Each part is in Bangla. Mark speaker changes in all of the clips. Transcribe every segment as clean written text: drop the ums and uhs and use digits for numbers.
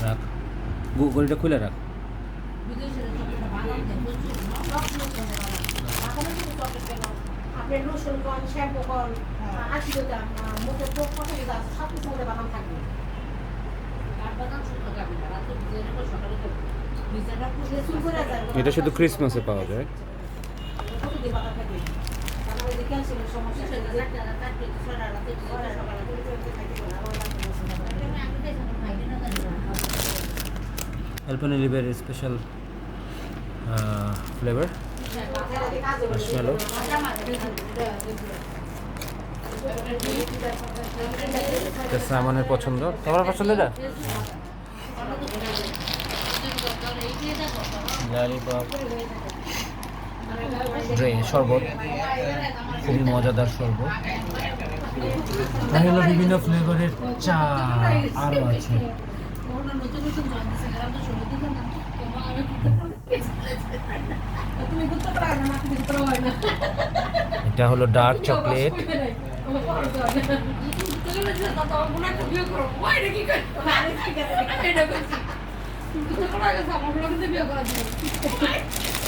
Speaker 1: রাখ, গলিটা খুলে রাখ।
Speaker 2: আপনি রসুন কন, শ্যাম্পু কন, আশি দাম, মুখে চোখ কত কিছু আছে, সব কিছু মধ্যে বাদাম থাকবে।
Speaker 1: এটা শুধু ক্রিসমাসে পাওয়া যায়।
Speaker 2: কতদিন বাদাম থাকবে? কারণ ওই যে ক্যালসিয়ামের সমস্যা
Speaker 1: অ্যালপেনলিবের স্পেশাল ফ্লেভার মার্শমেলো। এটা সাইমনের পছন্দ, তোমার পছন্দ এটা? ললিপপ, শরবত, খুবই মজাদার শরবত। আর হলো বিভিন্ন ফ্লেভারের চা আরও আছে। এটা হলো ডার্ক চকলেট।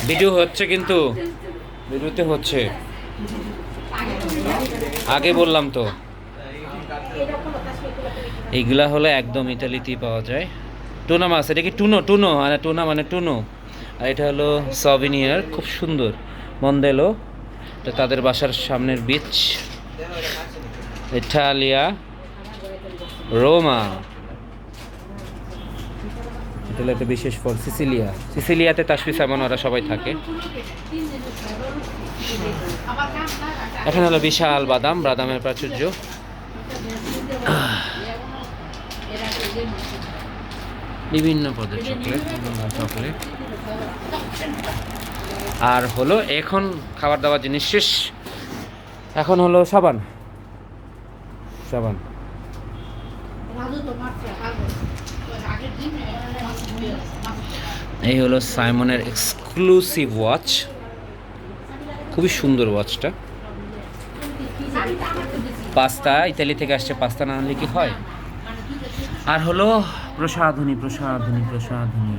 Speaker 1: ভিডিও হচ্ছে, কিন্তু ভিডিওতে হচ্ছে, আগে বললাম তো। এইগুলা হলো একদম ইতালিতেই পাওয়া যায়। টুনা মাছ, এটা কি টুনো? টুনো মানে টুনা মানে টুনো। আর এটা হলো সভিনিয়ার, খুব সুন্দর, মন্দেলো। এটা তাদের বাসার সামনের বিচ। ইটালিয়া, রোমা। এটা হলো একটা বিশেষ ফল, সিসিলিয়া। সিসিলিয়াতে তাসফি সাইমন ওরা সবাই থাকে। এখানে হলো বিশাল বাদাম, বাদামের প্রাচুর্য। বিভিন্ন পদের চকলেট, চকলেট। আর হলো এখন খাবার দাবার জিনিস শেষ, এখন হলো সাবান। সাবান এই হলো সাইমনের এক্সক্লুসিভ ওয়াচ, খুবই সুন্দর ওয়াচটা। পাস্তা, ইতালি থেকে আসছে, পাস্তা না আনলে কি হয়। আর হলো প্রসাধনী, প্রসাধনী, প্রসাধনী।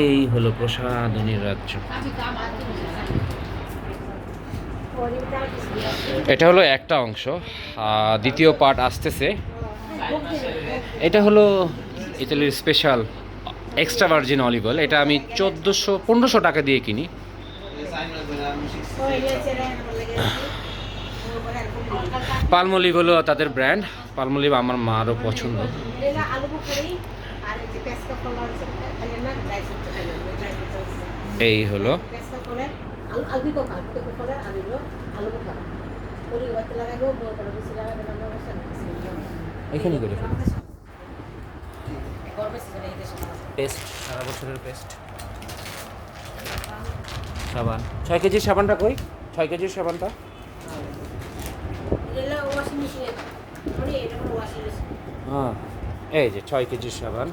Speaker 1: এই হলো প্রসাধনীর রাজ্য। এটা হলো একটা অংশ, দ্বিতীয় পার্ট আসতেছে। এটা হলো ইতালির special extra virgin olive oil. এটা আমি 1400-1500 টাকা দিয়ে কিনি। পালমলিভ হলো তাদের ব্র্যান্ড। পালমলিভ আমার মারও পছন্দ। এই হলো এখানে করে ফেলো পেস্ট, সারা বছরের পেস্ট। সাবান 6 কেজির সাবানটা কই? 6 কেজির সাবানটা হ্যাঁ, এই যে 6 কেজির সাবান।